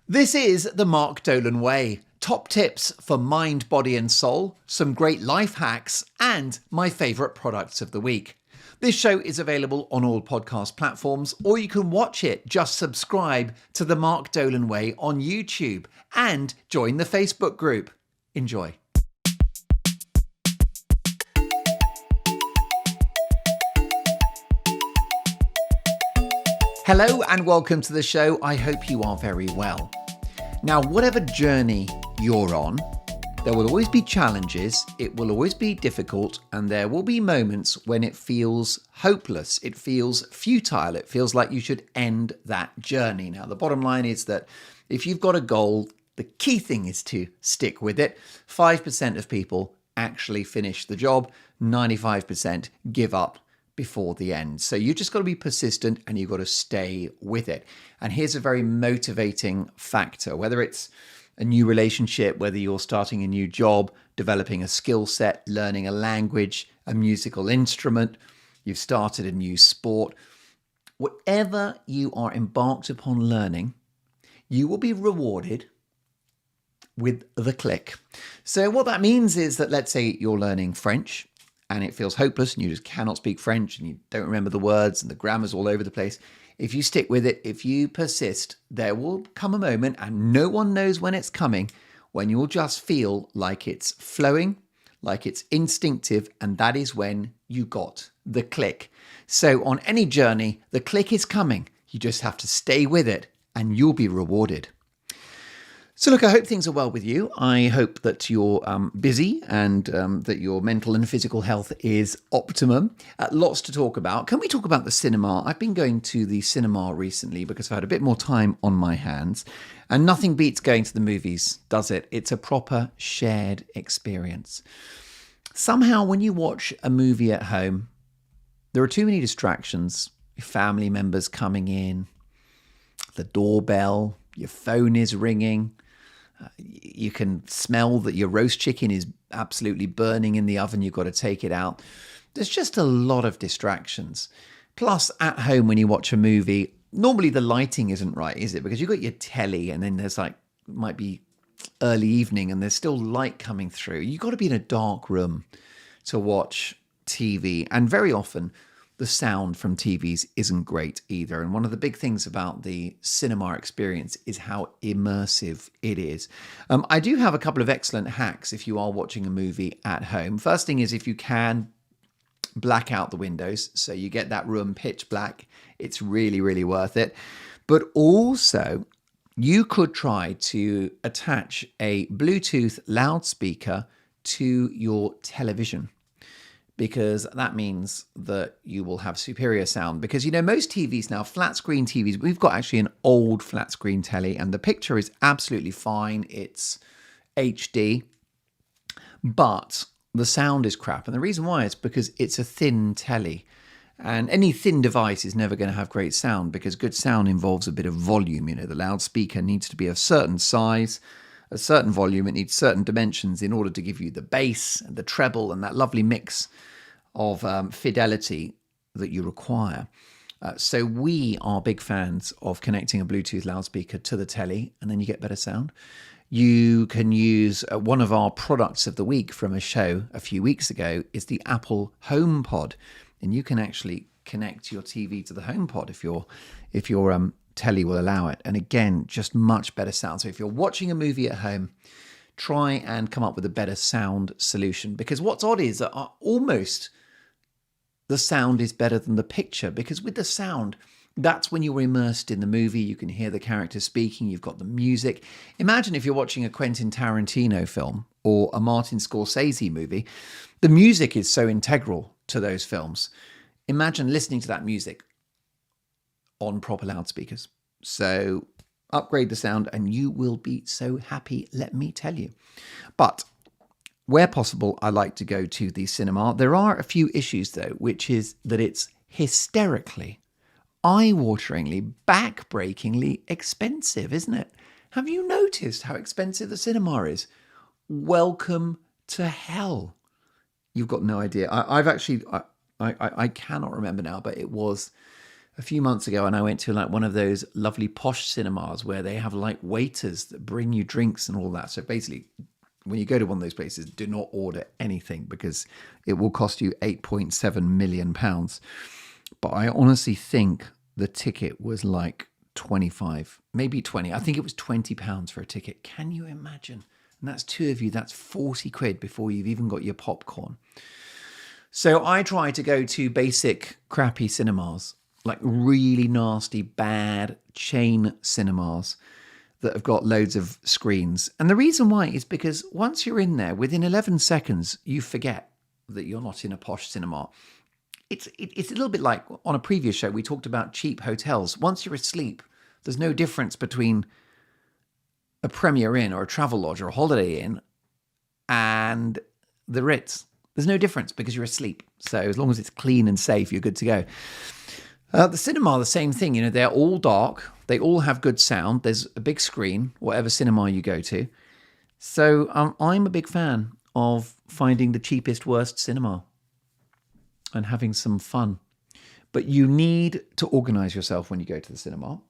This is the Mark Dolan Way. Top tips for mind, body, and soul, some great life hacks, and my favourite products of the week. This show is available on all podcast platforms, or you can watch it. Just subscribe to the Mark Dolan Way on YouTube and join the Facebook group. Enjoy. Hello and welcome to the show. I hope you are very well. Now, whatever journey you're on, there will always be challenges, it will always be difficult, and there will be moments when it feels hopeless, it feels futile, it feels like you should end that journey. Now, the bottom line is that if you've got a goal, the key thing is to stick with it. 5% of people actually finish the job, 95% give up before the end. So you just got to be persistent and you've got to stay with it. And here's a very motivating factor, whether it's a new relationship, whether you're starting a new job, developing a skill set, learning a language, a musical instrument, you've started a new sport, whatever you are embarked upon learning, you will be rewarded with the click. So what that means is that, let's say you're learning French, and it feels hopeless and you just cannot speak French and you don't remember the words and the grammar's all over the place. If you stick with it, if you persist, there will come a moment, and no one knows when it's coming, when you will just feel like it's flowing, like it's instinctive, and that is when you got the click. So on any journey, the click is coming. You just have to stay with it and you'll be rewarded. So look, I hope things are well with you. I hope that you're busy and that your mental and physical health is optimum. Lots to talk about. Can we talk about the cinema? I've been going to the cinema recently because I've had a bit more time on my hands, and nothing beats going to the movies, does it? It's a proper shared experience. Somehow when you watch a movie at home, there are too many distractions. Your family members coming in, the doorbell, your phone is ringing. You can smell that your roast chicken is absolutely burning in the oven. You've got to take it out. There's just a lot of distractions. Plus, at home, when you watch a movie, normally the lighting isn't right, is it? Because you've got your telly and then there's might be early evening and there's still light coming through. You've got to be in a dark room to watch TV. And very often, the sound from TVs isn't great either. And one of the big things about the cinema experience is how immersive it is. I do have a couple of excellent hacks if you are watching a movie at home. First thing is, if you can, black out the windows so you get that room pitch black. It's really, really worth it. But also, you could try to attach a Bluetooth loudspeaker to your television, because that means that you will have superior sound. Because, most TVs now, flat screen TVs, we've got actually an old flat screen telly and the picture is absolutely fine. It's HD, but the sound is crap. And the reason why is because it's a thin telly. And any thin device is never going to have great sound, because good sound involves a bit of volume. The loudspeaker needs to be a certain size, a certain volume, it needs certain dimensions in order to give you the bass and the treble and that lovely mix of fidelity that you require. So we are big fans of connecting a Bluetooth loudspeaker to the telly, and then you get better sound. You can use one of our products of the week from a show a few weeks ago is the Apple HomePod, and you can actually connect your TV to the HomePod if your telly will allow it. And again, just much better sound. So if you're watching a movie at home, try and come up with a better sound solution, because what's odd is that almost the sound is better than the picture, because with the sound, that's when you're immersed in the movie. You can hear the characters speaking. You've got the music. Imagine if you're watching a Quentin Tarantino film or a Martin Scorsese movie, the music is so integral to those films. Imagine listening to that music on proper loudspeakers. So upgrade the sound and you will be so happy, let me tell you. But where possible, I like to go to the cinema. There are a few issues though, which is that it's hysterically, eye-wateringly, back-breakingly expensive, isn't it? Have you noticed how expensive the cinema is? Welcome to hell. You've got no idea. I cannot remember now, but it was a few months ago, and I went to like one of those lovely posh cinemas where they have like waiters that bring you drinks and all that. So basically, when you go to one of those places, do not order anything because it will cost you £8.7 million. But I honestly think the ticket was like 25, maybe 20. I think it was £20 for a ticket. Can you imagine? And that's two of you. That's 40 quid before you've even got your popcorn. So I try to go to basic crappy cinemas, like really nasty, bad chain cinemas that have got loads of screens. And the reason why is because once you're in there, within 11 seconds, you forget that you're not in a posh cinema. It's a little bit like on a previous show, we talked about cheap hotels. Once you're asleep, there's no difference between a Premier Inn or a Travelodge or a Holiday Inn and the Ritz. There's no difference because you're asleep. So as long as it's clean and safe, you're good to go. The cinema, the same thing. You know, they're all dark. They all have good sound. There's a big screen, whatever cinema you go to. So I'm a big fan of finding the cheapest, worst cinema and having some fun. But you need to organise yourself when you go to the cinema.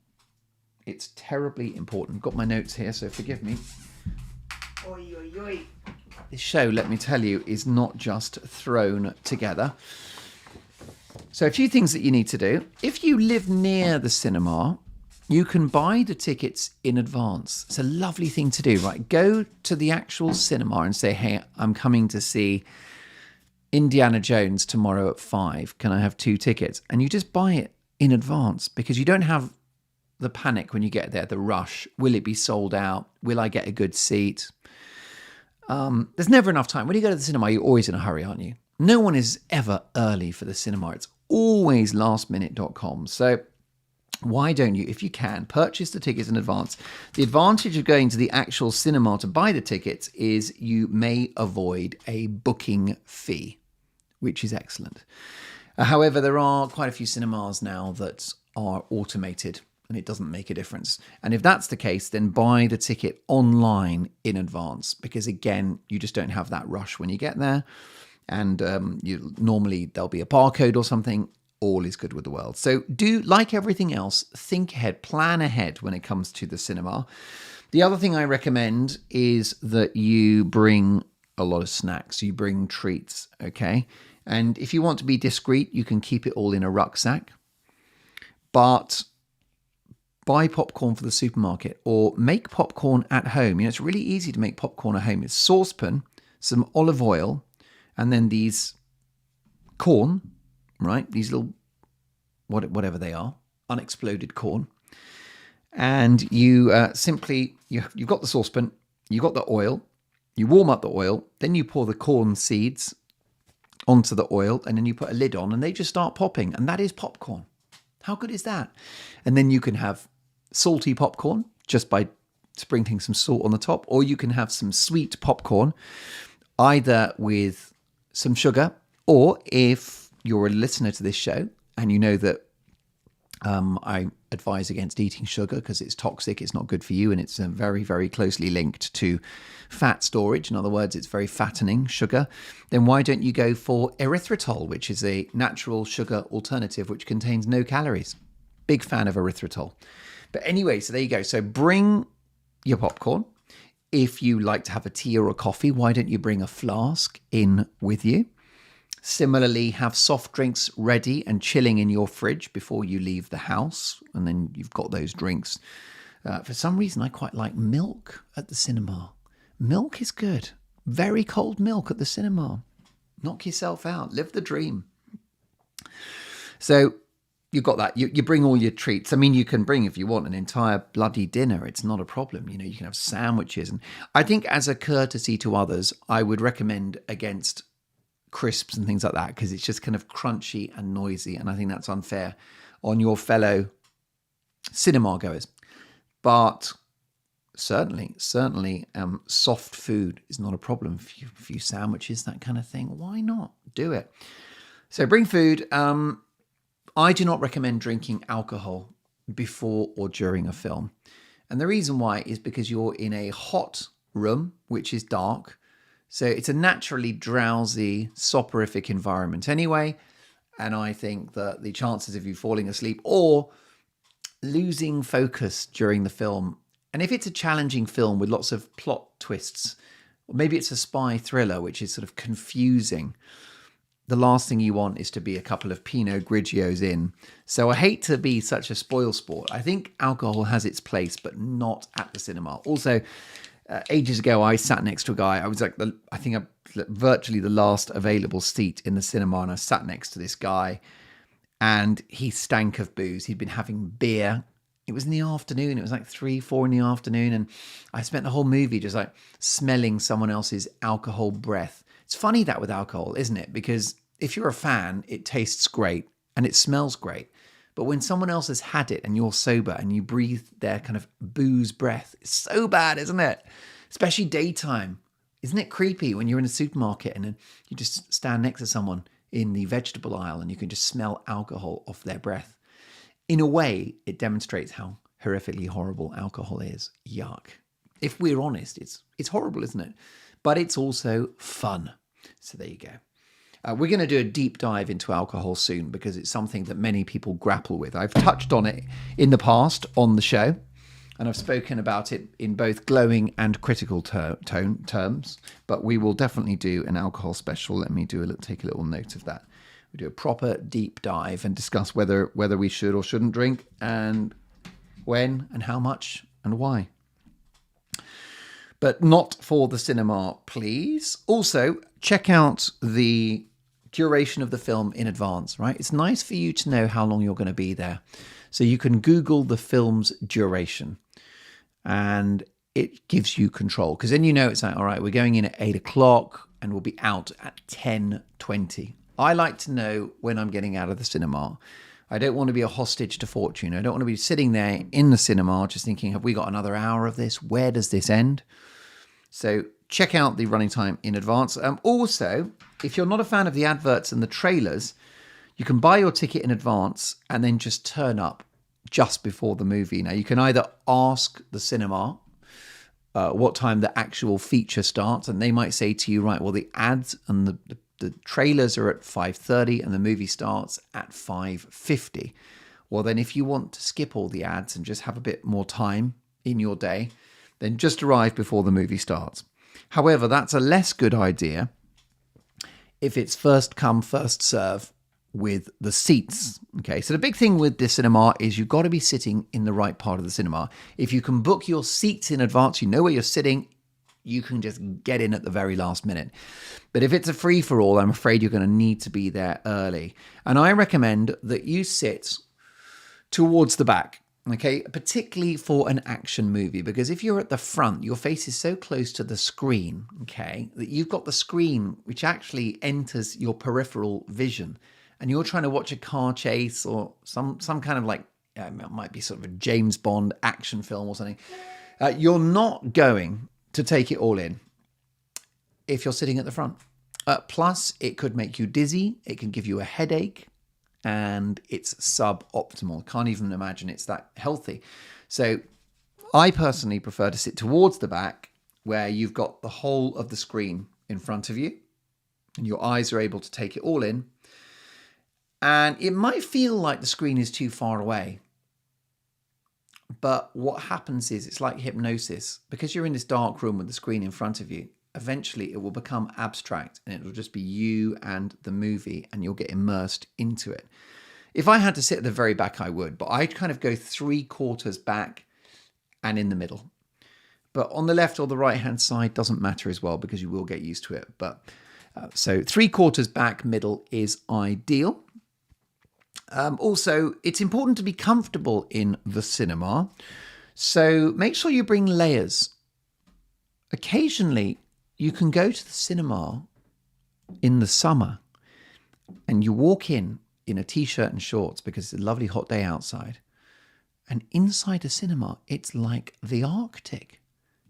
It's terribly important. Got my notes here, so forgive me. Oi, oi, oi. This show, let me tell you, is not just thrown together. So a few things that you need to do. If you live near the cinema, you can buy the tickets in advance. It's a lovely thing to do, right? Go to the actual cinema and say, hey, I'm coming to see Indiana Jones tomorrow at 5. Can I have 2 tickets? And you just buy it in advance because you don't have the panic when you get there, the rush. Will it be sold out? Will I get a good seat? There's never enough time. When you go to the cinema, you're always in a hurry, aren't you? No one is ever early for the cinema. It's always lastminute.com. So why don't you, if you can, purchase the tickets in advance? The advantage of going to the actual cinema to buy the tickets is you may avoid a booking fee, which is excellent. However, there are quite a few cinemas now that are automated and it doesn't make a difference. And if that's the case, then buy the ticket online in advance because, again, you just don't have that rush when you get there. And normally there'll be a barcode or something. All is good with the world. So do, like everything else, think ahead, plan ahead when it comes to the cinema. The other thing I recommend is that you bring a lot of snacks. You bring treats, okay? And if you want to be discreet, you can keep it all in a rucksack. But buy popcorn for the supermarket or make popcorn at home. You know, it's really easy to make popcorn at home. It's saucepan, some olive oil, and then these corn, right? These little, whatever they are, unexploded corn. And you you've got the saucepan, you've got the oil, you warm up the oil, then you pour the corn seeds onto the oil, and then you put a lid on, and they just start popping. And that is popcorn. How good is that? And then you can have salty popcorn just by sprinkling some salt on the top, or you can have some sweet popcorn, either with some sugar, or if you're a listener to this show and you know that I advise against eating sugar because it's toxic, it's not good for you, and it's very, very closely linked to fat storage. In other words, it's very fattening sugar. Then why don't you go for erythritol, which is a natural sugar alternative which contains no calories? Big fan of erythritol. But anyway, so there you go. So bring your popcorn. If you like to have a tea or a coffee, why don't you bring a flask in with you? Similarly, have soft drinks ready and chilling in your fridge before you leave the house. And then you've got those drinks. For some reason, I quite like milk at the cinema. Milk is good. Very cold milk at the cinema. Knock yourself out. Live the dream. So you've got that. You bring all your treats. I mean, you can bring, if you want, an entire bloody dinner. It's not a problem. You know, you can have sandwiches. And I think as a courtesy to others, I would recommend against crisps and things like that because it's just kind of crunchy and noisy. And I think that's unfair on your fellow cinema goers. But certainly, soft food is not a problem. A few sandwiches, that kind of thing. Why not? Do it. So bring food. I do not recommend drinking alcohol before or during a film. And the reason why is because you're in a hot room, which is dark. So it's a naturally drowsy, soporific environment anyway. And I think that the chances of you falling asleep or losing focus during the film, and if it's a challenging film with lots of plot twists, or maybe it's a spy thriller, which is sort of confusing, the last thing you want is to be a couple of Pinot Grigios in. So I hate to be such a spoil sport. I think alcohol has its place, but not at the cinema. Also, ages ago, I sat next to a guy. I was like, virtually the last available seat in the cinema, and I sat next to this guy, and he stank of booze. He'd been having beer. It was in the afternoon. It was like 3, 4 in the afternoon, and I spent the whole movie just like smelling someone else's alcohol breath. It's funny that with alcohol, isn't it? Because if you're a fan, it tastes great and it smells great. But when someone else has had it and you're sober and you breathe their kind of booze breath, it's so bad, isn't it? Especially daytime. Isn't it creepy when you're in a supermarket and then you just stand next to someone in the vegetable aisle and you can just smell alcohol off their breath? In a way, it demonstrates how horrifically horrible alcohol is. Yuck. If we're honest, it's horrible, isn't it? But it's also fun. So there you go. We're going to do a deep dive into alcohol soon because it's something that many people grapple with. I've touched on it in the past on the show, and I've spoken about it in both glowing and critical terms, but we will definitely do an alcohol special. Let me take a little note of that. We do a proper deep dive and discuss whether we should or shouldn't drink, and when and how much and why. But not for the cinema, please. Also, check out the duration of the film in advance, right? It's nice for you to know how long you're going to be there. So you can Google the film's duration and it gives you control. Because then you know it's like, all right, we're going in at 8 o'clock and we'll be out at 10:20. I like to know when I'm getting out of the cinema. I don't want to be a hostage to fortune. I don't want to be sitting there in the cinema just thinking, have we got another hour of this? Where does this end? So check out the running time in advance. Also, if you're not a fan of the adverts and the trailers, you can buy your ticket in advance and then just turn up just before the movie. Now, you can either ask the cinema what time the actual feature starts, and they might say to you, right, well, the ads and the trailers are at 5:30 and the movie starts at 5:50. Well, then if you want to skip all the ads and just have a bit more time in your day, then just arrive before the movie starts. However, that's a less good idea if it's first come, first serve with the seats. Okay, so the big thing with the cinema is you've got to be sitting in the right part of the cinema. If you can book your seats in advance, you know where you're sitting, you can just get in at the very last minute. But if it's a free-for-all, I'm afraid you're going to need to be there early. And I recommend that you sit towards the back. Okay, particularly for an action movie, because if you're at the front, your face is so close to the screen, okay, that you've got the screen which actually enters your peripheral vision, and you're trying to watch a car chase or some kind of like, it might be sort of a James Bond action film or something. You're not going to take it all in if you're sitting at the front. Plus, it could make you dizzy, it can give you a headache, and it's suboptimal. Can't even imagine it's that healthy. So I personally prefer to sit towards the back where you've got the whole of the screen in front of you and your eyes are able to take it all in. And it might feel like the screen is too far away. But what happens is it's like hypnosis. Because you're in this dark room with the screen in front of you, eventually it will become abstract and it will just be you and the movie and you'll get immersed into it. If I had to sit at the very back, I would, but I'd kind of go 3/4 back and in the middle. But on the left or the right hand side doesn't matter as well because you will get used to it. But so 3/4 back, middle is ideal. Also, it's important to be comfortable in the cinema. So make sure you bring layers. Occasionally, you can go to the cinema in the summer and you walk in a t-shirt and shorts because it's a lovely hot day outside. And inside a cinema, it's like the Arctic.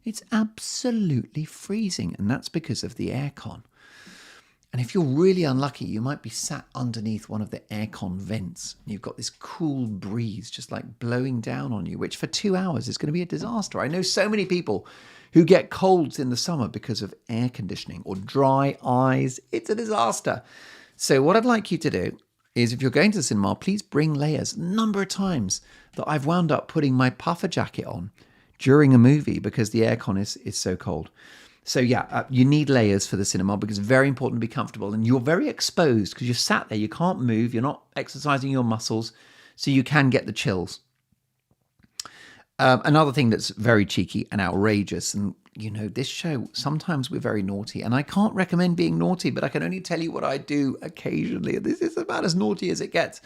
It's absolutely freezing. And that's because of the aircon. And if you're really unlucky, you might be sat underneath one of the aircon vents. And you've got this cool breeze just like blowing down on you, which for 2 hours is going to be a disaster. I know so many people who get colds in the summer because of air conditioning or dry eyes. It's a disaster. So what I'd like you to do is if you're going to the cinema, please bring layers. A number of times that I've wound up putting my puffer jacket on during a movie because the aircon is so cold. So yeah, you need layers for the cinema because it's very important to be comfortable, and you're very exposed because you're sat there, you can't move, you're not exercising your muscles, so you can get the chills. Another thing that's very cheeky and outrageous, and this show, sometimes we're very naughty, and I can't recommend being naughty, but I can only tell you what I do occasionally. This is about as naughty as it gets,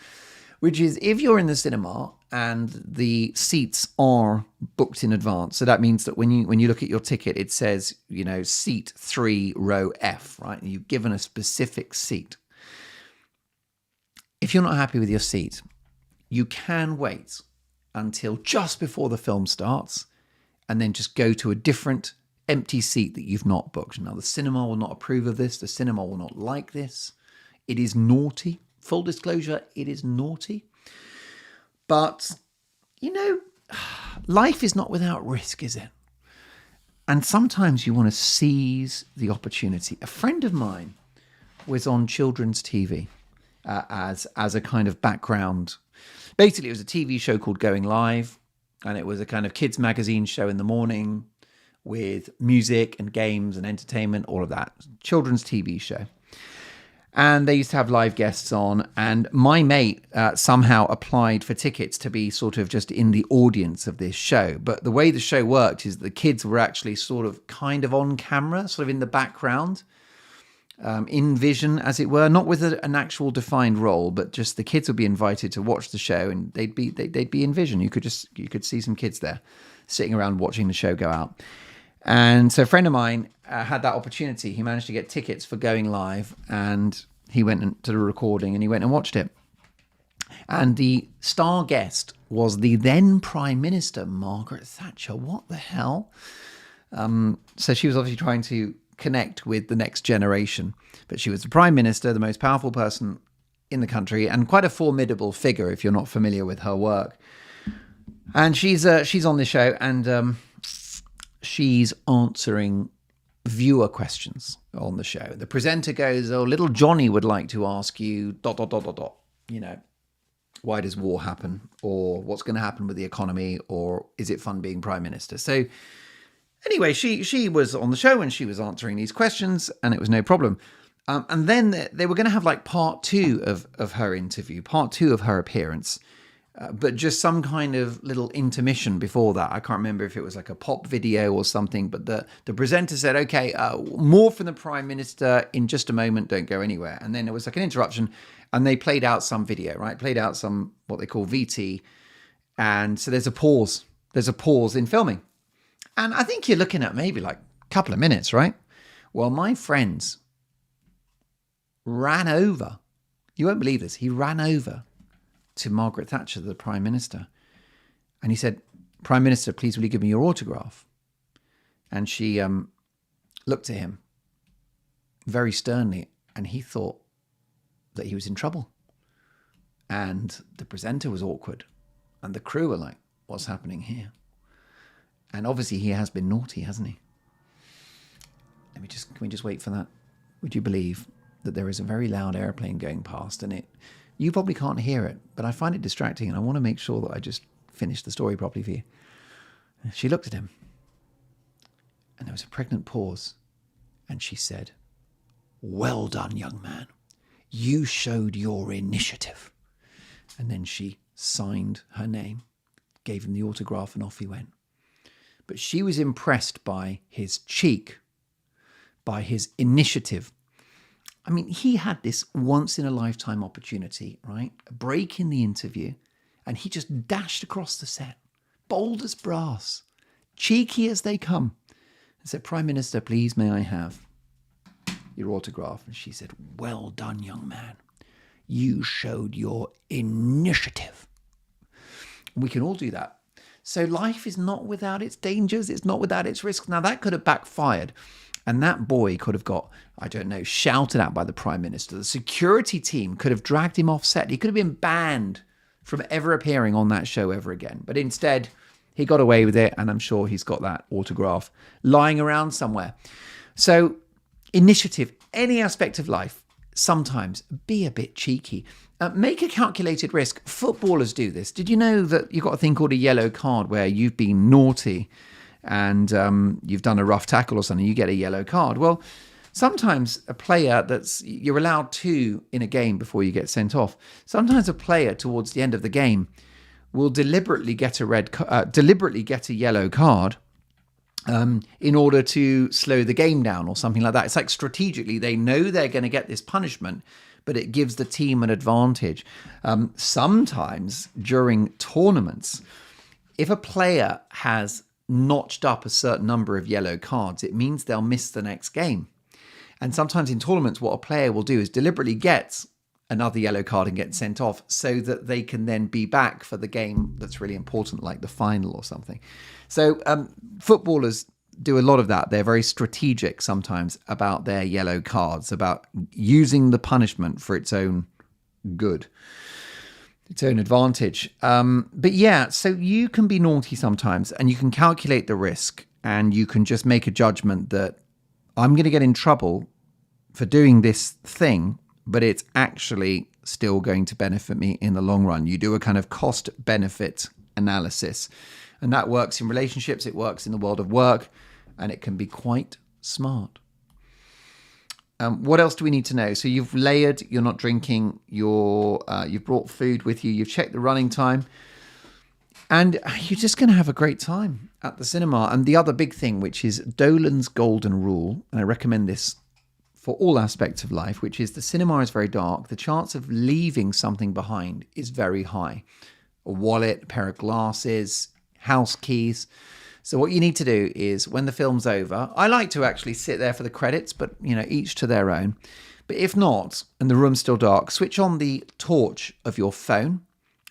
which is if you're in the cinema and the seats are booked in advance. So that means that when you look at your ticket, it says, seat 3, row F, right? And you've given a specific seat. If you're not happy with your seat, you can wait until just before the film starts and then just go to a different empty seat that you've not booked. Now, the cinema will not approve of this. The cinema will not like this. It is naughty. Full disclosure, it is naughty. But, life is not without risk, is it? And sometimes you want to seize the opportunity. A friend of mine was on children's TV as a kind of background. Basically, it was a TV show called Going Live, and it was a kind of kids magazine show in the morning with music and games and entertainment, all of that. Children's TV show. And they used to have live guests on, and my mate somehow applied for tickets to be sort of just in the audience of this show. But the way the show worked is the kids were actually sort of kind of on camera, sort of in the background, in vision, as it were, not with an actual defined role, but just the kids would be invited to watch the show, and they'd be in vision. You could see some kids there sitting around watching the show go out. And so a friend of mine had that opportunity. He managed to get tickets for Going Live, and he went to the recording and he went and watched it. And the star guest was the then Prime Minister, Margaret Thatcher. What the hell? So she was obviously trying to connect with the next generation. But she was the Prime Minister, the most powerful person in the country, and quite a formidable figure if you're not familiar with her work. And she's on this show, and she's answering viewer questions on the show. The presenter goes, "Oh, little Johnny would like to ask you ... why does war happen? Or what's going to happen with the economy? Or is it fun being Prime Minister?" So anyway, she was on the show and she was answering these questions, and it was no problem. And then they were going to have like part 2 of her interview, part 2 of her appearance. But just some kind of little intermission before that. I can't remember if it was like a pop video or something, but the presenter said, "Okay, more from the Prime Minister in just a moment, don't go anywhere." And then there was like an interruption, and they played out some video, right? Played out some, what they call VT. And so there's a pause. There's a pause in filming. And I think you're looking at maybe like a couple of minutes, right? Well, my friends ran over. You won't believe this. He ran over to Margaret Thatcher, the Prime Minister. And he said, "Prime Minister, please will you give me your autograph?" And she looked at him very sternly, and he thought that he was in trouble. And the presenter was awkward, and the crew were like, "What's happening here?" And obviously he has been naughty, hasn't he? Can we just wait for that? Would you believe that there is a very loud airplane going past, and you probably can't hear it, but I find it distracting, and I want to make sure that I just finish the story properly for you. She looked at him, and there was a pregnant pause, and she said, "Well done, young man. You showed your initiative." And then she signed her name, gave him the autograph, and off he went. But she was impressed by his cheek, by his initiative. I mean, he had this once-in-a-lifetime opportunity, right? A break in the interview, and he just dashed across the set, bold as brass, cheeky as they come, and said, "Prime Minister, please, may I have your autograph?" And she said, "Well done, young man. You showed your initiative." And we can all do that. So life is not without its dangers. It's not without its risks. Now, that could have backfired. And that boy could have got, I don't know, shouted at by the Prime Minister. The security team could have dragged him off set. He could have been banned from ever appearing on that show ever again. But instead, he got away with it, and I'm sure he's got that autograph lying around somewhere. So, initiative, any aspect of life, sometimes be a bit cheeky. Make a calculated risk. Footballers do this. Did you know that you've got a thing called a yellow card where you've been naughty and you've done a rough tackle or something, you get a yellow card? Well, sometimes a player you're allowed two in a game before you get sent off. Sometimes a player towards the end of the game will deliberately get a yellow card in order to slow the game down or something like that. It's like strategically they know they're going to get this punishment, but it gives the team an advantage. Sometimes during tournaments, if a player has notched up a certain number of yellow cards, it means they'll miss the next game. And sometimes in tournaments, what a player will do is deliberately get another yellow card and get sent off so that they can then be back for the game that's really important, like the final or something. So footballers do a lot of that. They're very strategic sometimes about their yellow cards, about using the punishment for its own good, its own advantage. But yeah, so you can be naughty sometimes and you can calculate the risk and you can just make a judgment that I'm going to get in trouble for doing this thing, but it's actually still going to benefit me in the long run. You do a kind of cost-benefit analysis. And that works in relationships, it works in the world of work, and it can be quite smart. What else do we need to know? So you've layered, you're not drinking, you've brought food with you, you've checked the running time, and you're just going to have a great time at the cinema. And the other big thing, which is Dolan's golden rule, and I recommend this for all aspects of life, which is the cinema is very dark. The chance of leaving something behind is very high. A wallet, a pair of glasses, house keys. So what you need to do is when the film's over, I like to actually sit there for the credits, but each to their own. But if not, and the room's still dark, switch on the torch of your phone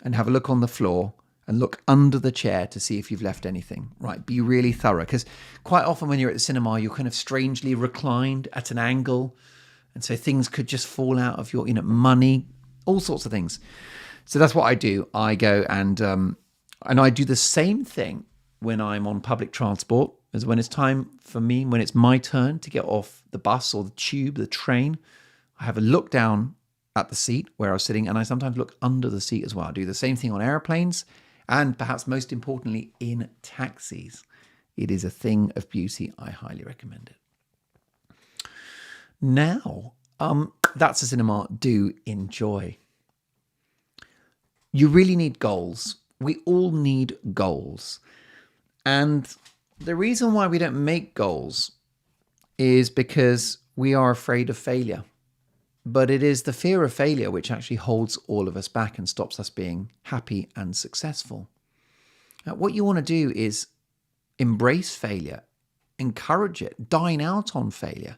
and have a look on the floor and look under the chair to see if you've left anything. Right, be really thorough, because quite often when you're at the cinema, you're kind of strangely reclined at an angle, and so things could just fall out of your money, all sorts of things. So that's what I do. I go and I do the same thing when I'm on public transport as when it's time for me, when it's my turn to get off the bus or the tube, the train. I have a look down at the seat where I was sitting, and I sometimes look under the seat as well. I do the same thing on airplanes, and perhaps most importantly, in taxis. It is a thing of beauty. I highly recommend it. Now, that's a cinema. Do enjoy. You really need goals. We all need goals. And the reason why we don't make goals is because we are afraid of failure. But it is the fear of failure which actually holds all of us back and stops us being happy and successful. Now, what you want to do is embrace failure, encourage it, dine out on failure,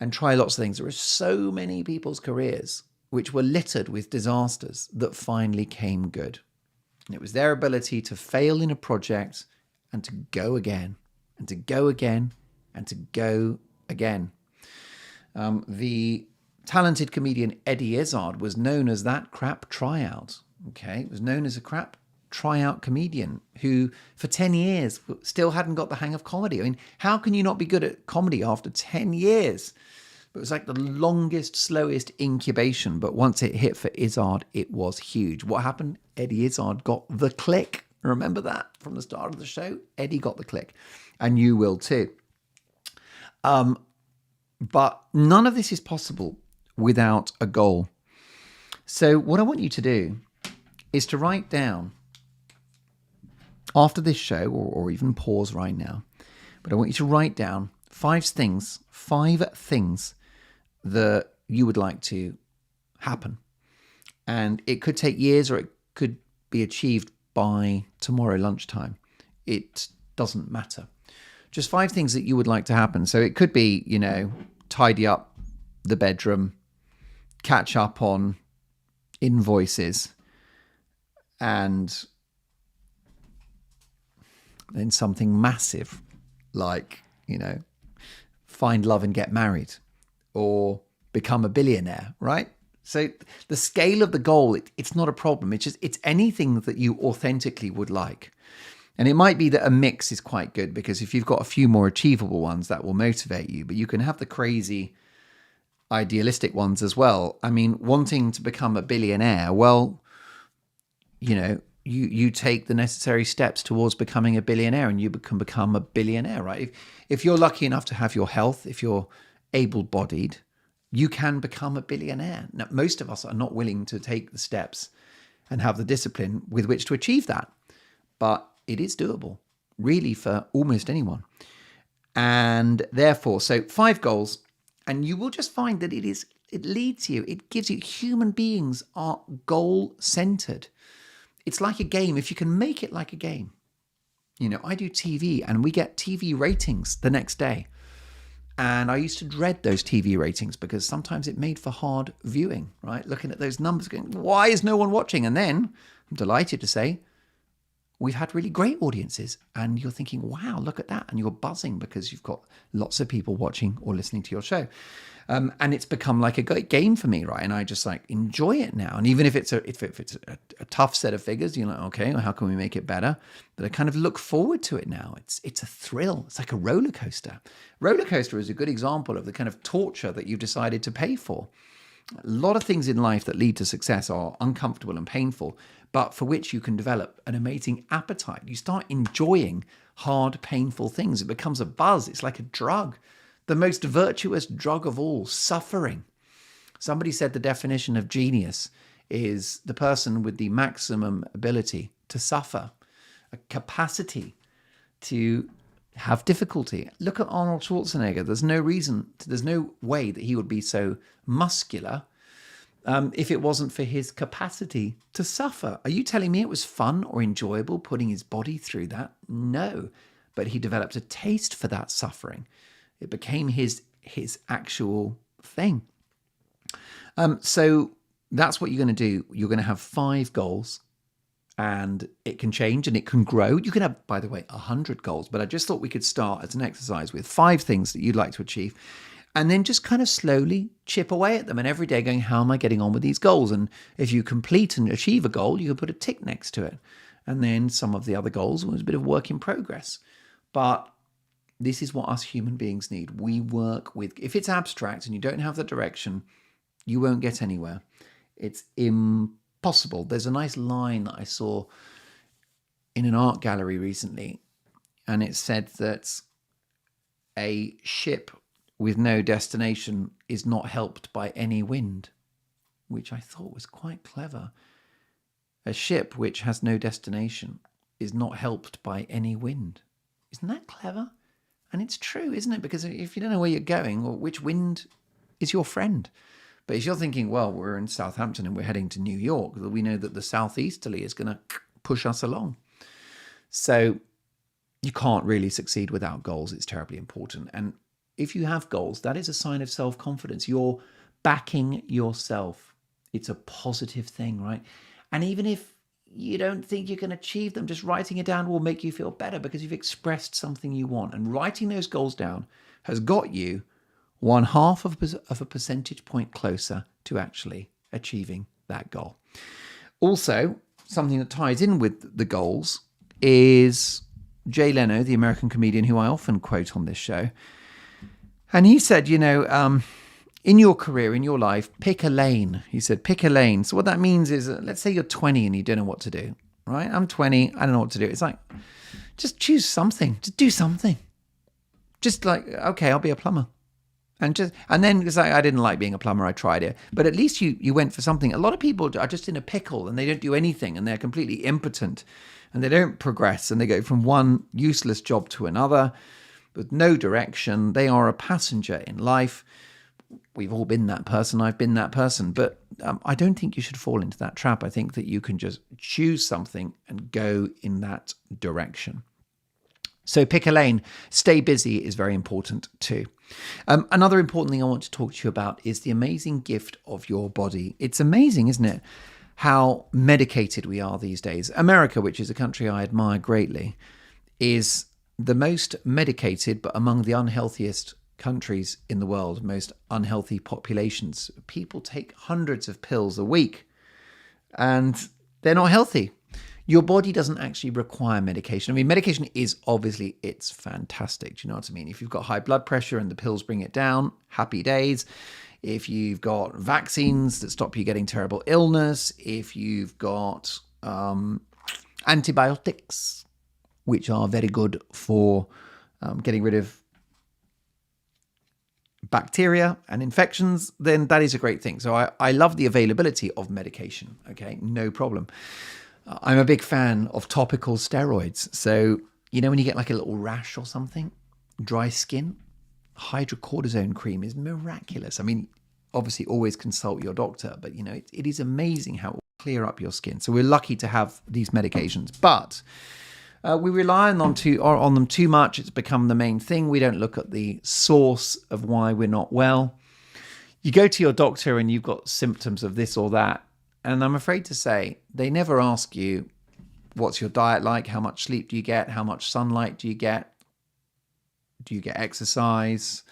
and try lots of things. There are so many people's careers which were littered with disasters that finally came good. And it was their ability to fail in a project and to go again, and to go again, and to go again. The talented comedian Eddie Izzard was known as that crap tryout. Okay, it was known as a crap tryout comedian who, for 10 years, still hadn't got the hang of comedy. I mean, how can you not be good at comedy after 10 years? It was like the longest, slowest incubation. But once it hit for Izzard, it was huge. What happened? Eddie Izzard got the click. Remember that from the start of the show? Eddie got the click. And you will too. But none of this is possible without a goal. So what I want you to do is to write down, after this show, or even pause right now, but I want you to write down five things that you would like to happen. And it could take years, or it could be achieved by tomorrow lunchtime. It doesn't matter. Just 5 things that you would like to happen. So it could be, tidy up the bedroom, catch up on invoices, and then something massive like, find love and get married, or become a billionaire, right? So the scale of the goal, it's not a problem. It's anything that you authentically would like. And it might be that a mix is quite good, because if you've got a few more achievable ones, that will motivate you. But you can have the crazy idealistic ones as well. I mean, wanting to become a billionaire, well, you take the necessary steps towards becoming a billionaire and you can become a billionaire, right? If you're lucky enough to have your health, if you're able-bodied, you can become a billionaire. Now, most of us are not willing to take the steps and have the discipline with which to achieve that. But it is doable, really, for almost anyone. And therefore, so 5 goals, and you will just find that it leads you, it gives you, human beings are goal-centered. It's like a game. If you can make it like a game, I do TV and we get TV ratings the next day. And I used to dread those TV ratings because sometimes it made for hard viewing, right? Looking at those numbers going, why is no one watching? And then I'm delighted to say we've had really great audiences and you're thinking, wow, look at that. And you're buzzing because you've got lots of people watching or listening to your show. And it's become like a great game for me, right? And I just enjoy it now. And even if it's a tough set of figures, you're like, okay, well, how can we make it better? But I kind of look forward to it now. It's a thrill. It's like a roller coaster. Roller coaster is a good example of the kind of torture that you've decided to pay for. A lot of things in life that lead to success are uncomfortable and painful, but for which you can develop an amazing appetite. You start enjoying hard, painful things. It becomes a buzz. It's like a drug. The most virtuous drug of all, suffering. Somebody said the definition of genius is the person with the maximum ability to suffer, a capacity to have difficulty. Look at Arnold Schwarzenegger. There's no way that he would be so muscular if it wasn't for his capacity to suffer. Are you telling me it was fun or enjoyable putting his body through that? No, but he developed a taste for that suffering. It became his actual thing. So that's what you're going to do. You're going to have 5 goals and it can change and it can grow. You can have, by the way, 100 goals, but I just thought we could start as an exercise with 5 things that you'd like to achieve and then just kind of slowly chip away at them and every day going, how am I getting on with these goals? And if you complete and achieve a goal, you can put a tick next to it. And then some of the other goals was a bit of work in progress. But this is what us human beings need. We work with, if it's abstract and you don't have the direction, you won't get anywhere. It's impossible. There's a nice line that I saw in an art gallery recently, and it said that a ship with no destination is not helped by any wind, which I thought was quite clever. A ship which has no destination is not helped by any wind. Isn't that clever? And it's true, isn't it? Because if you don't know where you're going, or which wind is your friend? But if you're thinking, well, we're in Southampton and we're heading to New York, we know that the southeasterly is going to push us along. So you can't really succeed without goals. It's terribly important. And if you have goals, that is a sign of self-confidence. You're backing yourself. It's a positive thing, right? And even if you don't think you can achieve them, just writing it down will make you feel better because you've expressed something you want. And writing those goals down has got you 0.5 of a percentage point closer to actually achieving that goal. Also, something that ties in with the goals is Jay Leno, the American comedian who I often quote on this show. And he said, in your career, in your life, pick a lane. He said, pick a lane. So what that means is, let's say you're 20 and you don't know what to do, right? I'm 20, I don't know what to do. It's like, just choose something. Just do something. Just like, okay, I'll be a plumber. And then it's like, I didn't like being a plumber. I tried it. But at least you went for something. A lot of people are just in a pickle and they don't do anything and they're completely impotent and they don't progress and they go from one useless job to another with no direction. They are a passenger in life. We've all been that person. I've been that person. But I don't think you should fall into that trap. I think that you can just choose something and go in that direction. So pick a lane. Stay busy is very important too. Another important thing I want to talk to you about is the amazing gift of your body. It's amazing, isn't it, how medicated we are these days. America, which is a country I admire greatly, is the most medicated, but among the unhealthiest countries in the world, most unhealthy populations. People take hundreds of pills a week and they're not healthy. Your body doesn't actually require medication. I mean, medication is obviously, it's fantastic. Do you know what I mean? If you've got high blood pressure and the pills bring it down, happy days. If you've got vaccines that stop you getting terrible illness, if you've got antibiotics, which are very good for getting rid of bacteria and infections, then that is a great thing. So I love the availability of medication. Okay, no problem. I'm a big fan of topical steroids. So, you know, when you get like a little rash or something, dry skin, hydrocortisone cream is miraculous. I mean, obviously always consult your doctor, but you know, it is amazing how it will clear up your skin. So we're lucky to have these medications, but we rely on them too much. It's become the main thing. We don't look at the source of why we're not well. You go to your doctor and you've got symptoms of this or that, and I'm afraid to say they never ask you, what's your diet like? How much sleep do you get? How much sunlight do you get? Do you get exercise?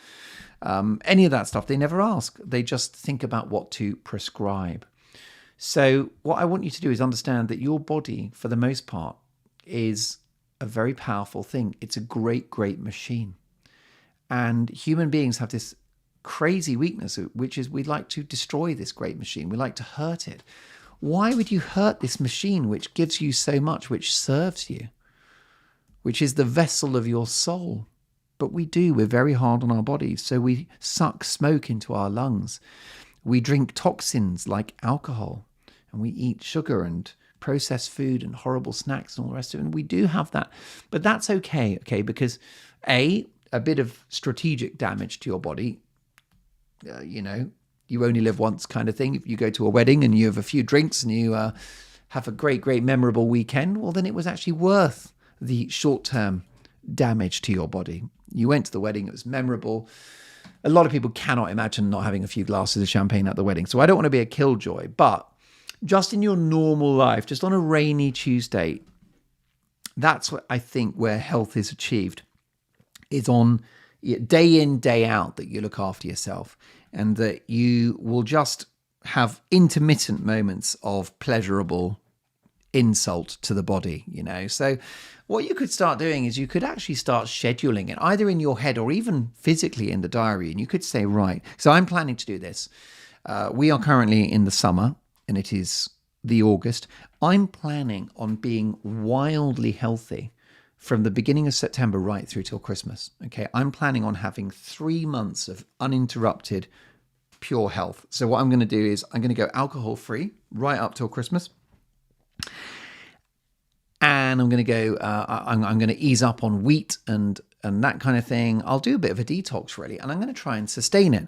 Any of that stuff, they never ask. They just think about what to prescribe. So what I want you to do is understand that your body, for the most part, is a very powerful thing. It's a great, great machine. And human beings have this crazy weakness, which is we like to destroy this great machine. We like to hurt it. Why would you hurt this machine which gives you so much, which serves you, which is the vessel of your soul? But we do. We're very hard on our bodies. So we suck smoke into our lungs. We drink toxins like alcohol, and we eat sugar and processed food and horrible snacks and all the rest of it. And we do have that. But that's okay, because a bit of strategic damage to your body, you only live once kind of thing. If you go to a wedding and you have a few drinks and you have a great, great memorable weekend, well, then it was actually worth the short-term damage to your body. You went to the wedding, it was memorable. A lot of people cannot imagine not having a few glasses of champagne at the wedding. So I don't want to be a killjoy, but just in your normal life, just on a rainy Tuesday, that's what I think where health is achieved. It's on day in, day out that you look after yourself, and that you will just have intermittent moments of pleasurable insult to the body, So what you could start doing is you could actually start scheduling it either in your head or even physically in the diary. And you could say, right, so I'm planning to do this. We are currently in the summer and it is the August. I'm planning on being wildly healthy from the beginning of September right through till Christmas. Okay, I'm planning on having 3 months of uninterrupted pure health. So what I'm going to do is I'm going to go alcohol free right up till Christmas. And I'm going to go, I'm going to ease up on wheat and that kind of thing. I'll do a bit of a detox really, and I'm going to try and sustain it.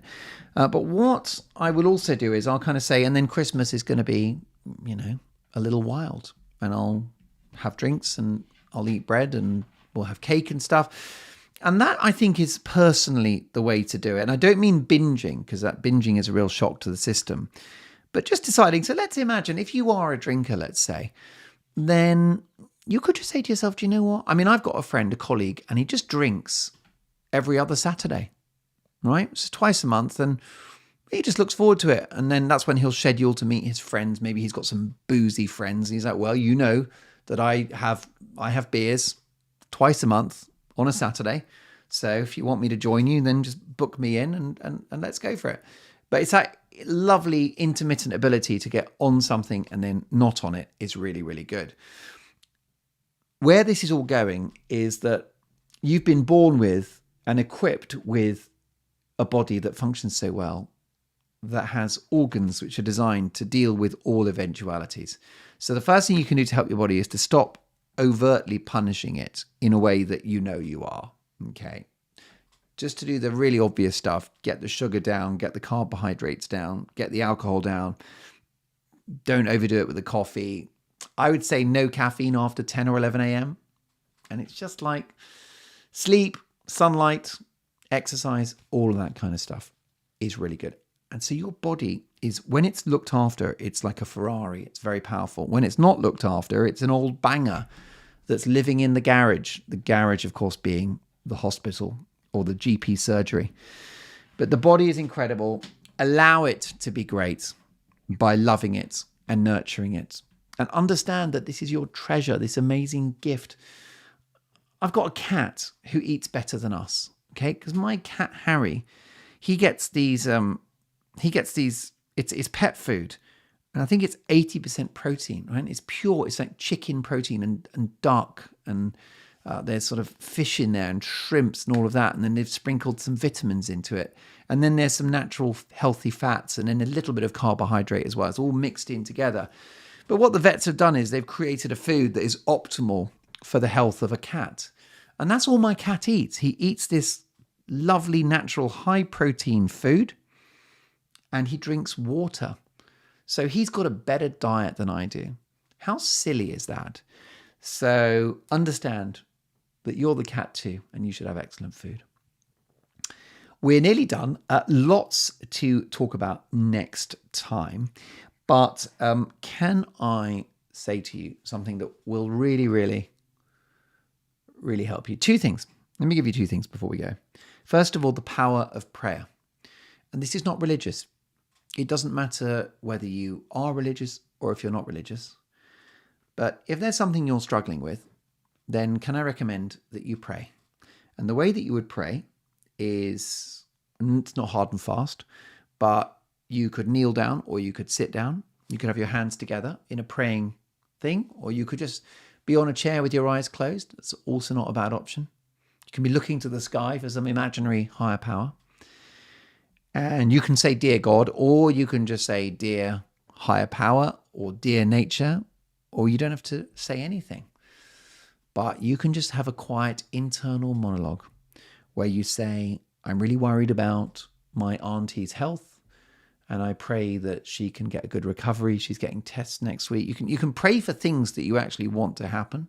But what I will also do is I'll kind of say, and then Christmas is going to be, a little wild, and I'll have drinks and I'll eat bread and we'll have cake and stuff. And that I think is personally the way to do it. And I don't mean binging, because that binging is a real shock to the system, but just deciding. So let's imagine if you are a drinker, let's say, then you could just say to yourself, do you know what? I mean, I've got a friend, a colleague, and he just drinks every other Saturday, right? So twice a month, and he just looks forward to it. And then that's when he'll schedule to meet his friends. Maybe he's got some boozy friends. And he's like, well, that I have beers twice a month on a Saturday. So if you want me to join you, then just book me in and let's go for it. But it's that lovely intermittent ability to get on something and then not on it is really, really good. Where this is all going is that you've been born with and equipped with a body that functions so well, that has organs which are designed to deal with all eventualities. So the first thing you can do to help your body is to stop overtly punishing it in a way that you are, okay? Just to do the really obvious stuff, get the sugar down, get the carbohydrates down, get the alcohol down. Don't overdo it with the coffee. I would say no caffeine after 10 or 11 a.m. And it's just like sleep, sunlight, exercise, all of that kind of stuff is really good. And so your body is, when it's looked after, it's like a Ferrari. It's very powerful. When it's not looked after, it's an old banger that's living in the garage. The garage, of course, being the hospital or the GP surgery. But the body is incredible. Allow it to be great by loving it and nurturing it. and understand that this is your treasure, this amazing gift. I've got a cat who eats better than us, okay? Because my cat Harry, he gets these, it's pet food, and I think it's 80% protein, right? It's pure, it's like chicken protein and duck, and there's sort of fish in there and shrimps and all of that, and then they've sprinkled some vitamins into it, and then there's some natural healthy fats, and then a little bit of carbohydrate as well. It's all mixed in together. But what the vets have done is they've created a food that is optimal for the health of a cat. And that's all my cat eats. He eats this lovely, natural, high-protein food, and he drinks water. So he's got a better diet than I do. How silly is that? So understand that you're the cat too, and you should have excellent food. We're nearly done. Lots to talk about next time. But can I say to you something that will really, really, really help you? Two things. Let me give you two things before we go. First of all, the power of prayer. And this is not religious. It doesn't matter whether you are religious or if you're not religious. But if there's something you're struggling with, then can I recommend that you pray? And the way that you would pray is, it's not hard and fast, but you could kneel down or you could sit down. You could have your hands together in a praying thing, or you could just be on a chair with your eyes closed. That's also not a bad option. You can be looking to the sky for some imaginary higher power. And you can say, dear God, or you can just say, dear higher power, or dear nature, or you don't have to say anything. But you can just have a quiet internal monologue where you say, I'm really worried about my auntie's health, and I pray that she can get a good recovery. She's getting tests next week. You can pray for things that you actually want to happen.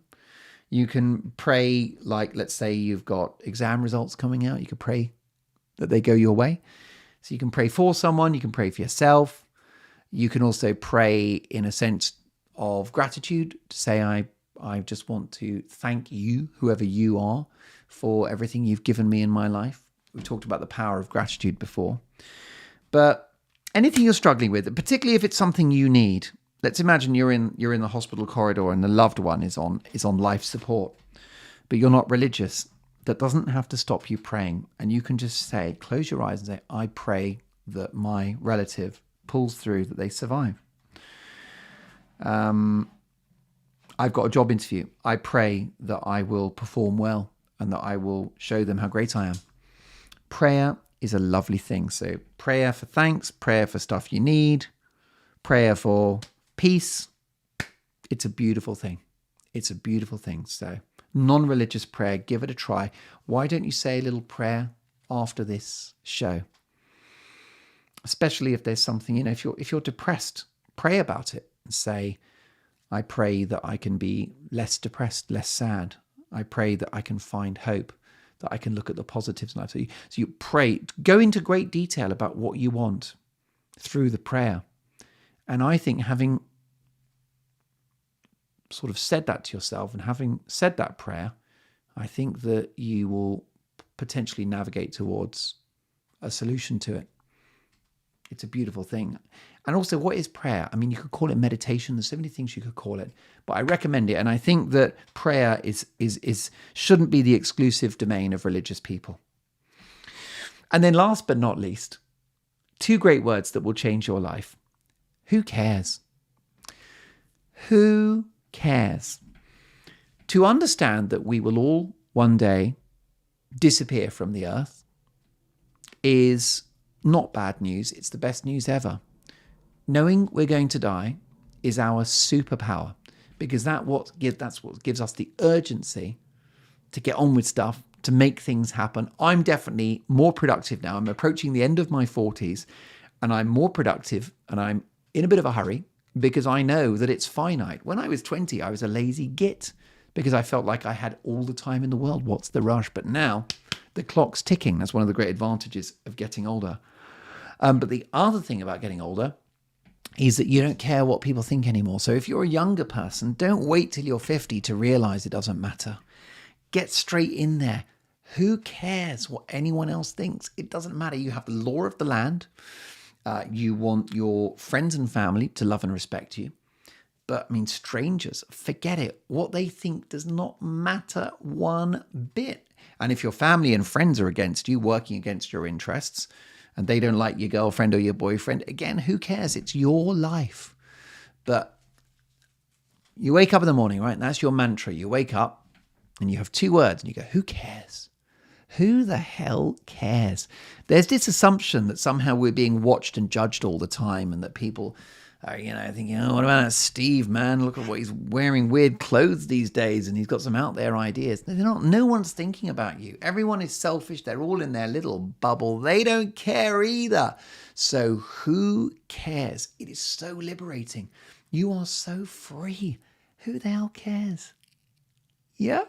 You can pray, like, let's say you've got exam results coming out. You could pray that they go your way. So you can pray for someone. You can pray for yourself. You can also pray in a sense of gratitude to say, I just want to thank you, whoever you are, for everything you've given me in my life. We've talked about the power of gratitude before. But anything you're struggling with, particularly if it's something you need. Let's imagine you're in the hospital corridor and the loved one is on life support, but you're not religious. That doesn't have to stop you praying. And you can just say, close your eyes and say, I pray that my relative pulls through, that they survive. I've got a job interview. I pray that I will perform well and that I will show them how great I am. Prayer is a lovely thing. So prayer for thanks, prayer for stuff you need, prayer for peace. It's a beautiful thing. It's a beautiful thing. So non-religious prayer, give it a try. Why don't you say a little prayer after this show? Especially if there's something, if you're depressed, pray about it and say, I pray that I can be less depressed, less sad. I pray that I can find hope, that I can look at the positives in life. So you pray, go into great detail about what you want through the prayer. And I think having sort of said that to yourself and having said that prayer, I think that you will potentially navigate towards a solution to it. It's a beautiful thing. And also, what is prayer? I mean, you could call it meditation. There's so many things you could call it, but I recommend it. And I think that prayer shouldn't be the exclusive domain of religious people. And then last but not least, two great words that will change your life. Who cares? Who cares? To understand that we will all one day disappear from the earth is not bad news. It's the best news ever. Knowing we're going to die is our superpower, because that's what gives us the urgency to get on with stuff, to make things happen. I'm definitely more productive now. I'm approaching the end of my 40s and I'm more productive and I'm in a bit of a hurry because I know that it's finite. When I was 20, I was a lazy git because I felt like I had all the time in the world. What's the rush? But now the clock's ticking. That's one of the great advantages of getting older. But the other thing about getting older is that you don't care what people think anymore. So if you're a younger person, don't wait till you're 50 to realize it doesn't matter. Get straight in there. Who cares what anyone else thinks? It doesn't matter. You have the law of the land. You want your friends and family to love and respect you. But I mean, strangers, forget it. What they think does not matter one bit. And if your family and friends are against you, working against your interests, and they don't like your girlfriend or your boyfriend, again, who cares? It's your life. But you wake up in the morning, right? And that's your mantra. You wake up and you have 2 words and you go, who cares? Who the hell cares? There's this assumption that somehow we're being watched and judged all the time, and that people are, thinking, oh, what about that Steve, man? Look at what he's wearing, weird clothes these days, and he's got some out there ideas. They're not. No one's thinking about you. Everyone is selfish. They're all in their little bubble. They don't care either. So who cares? It is so liberating. You are so free. Who the hell cares? Yeah?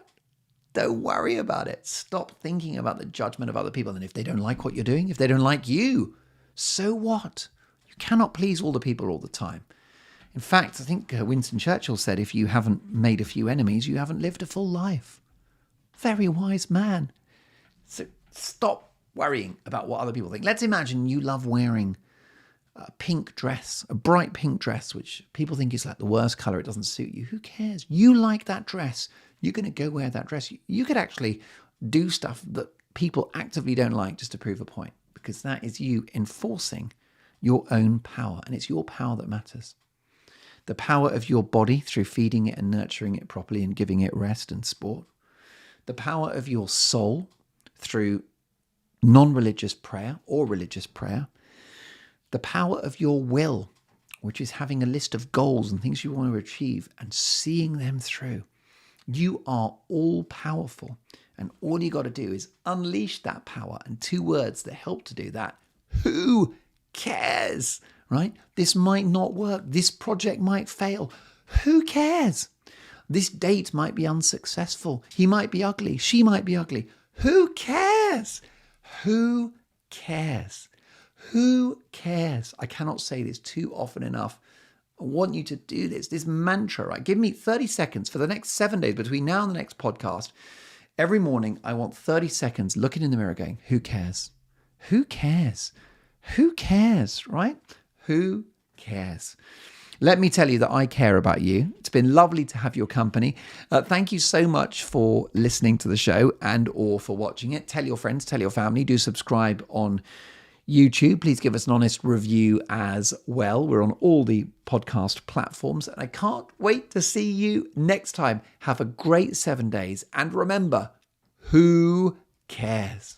Don't worry about it. Stop thinking about the judgment of other people. And if they don't like what you're doing, if they don't like you, so what? You cannot please all the people all the time. In fact, I think Winston Churchill said, if you haven't made a few enemies, you haven't lived a full life. Very wise man. So stop worrying about what other people think. Let's imagine you love wearing a pink dress, a bright pink dress, which people think is like the worst color. It doesn't suit you. Who cares? You like that dress. You're going to go wear that dress. You could actually do stuff that people actively don't like just to prove a point, because that is you enforcing your own power, and it's your power that matters. The power of your body through feeding it and nurturing it properly and giving it rest and sport. The power of your soul through non-religious prayer or religious prayer. The power of your will, which is having a list of goals and things you want to achieve and seeing them through. You are all powerful, and all you got to do is unleash that power. And 2 words that help to do that: who cares, right? This might not work. This project might fail. Who cares? This date might be unsuccessful. He might be ugly. She might be ugly. Who cares? Who cares? Who cares? I cannot say this too often enough. I want you to do this mantra, right? Give me 30 seconds for the next 7 days between now and the next podcast. Every morning, I want 30 seconds looking in the mirror going, who cares? Who cares? Who cares, right? Who cares? Let me tell you that I care about you. It's been lovely to have your company. Thank you so much for listening to the show and or for watching it. Tell your friends, tell your family. Do subscribe on YouTube. Please give us an honest review as well. We're on all the podcast platforms, and I can't wait to see you next time. Have a great 7 days, and remember, who cares?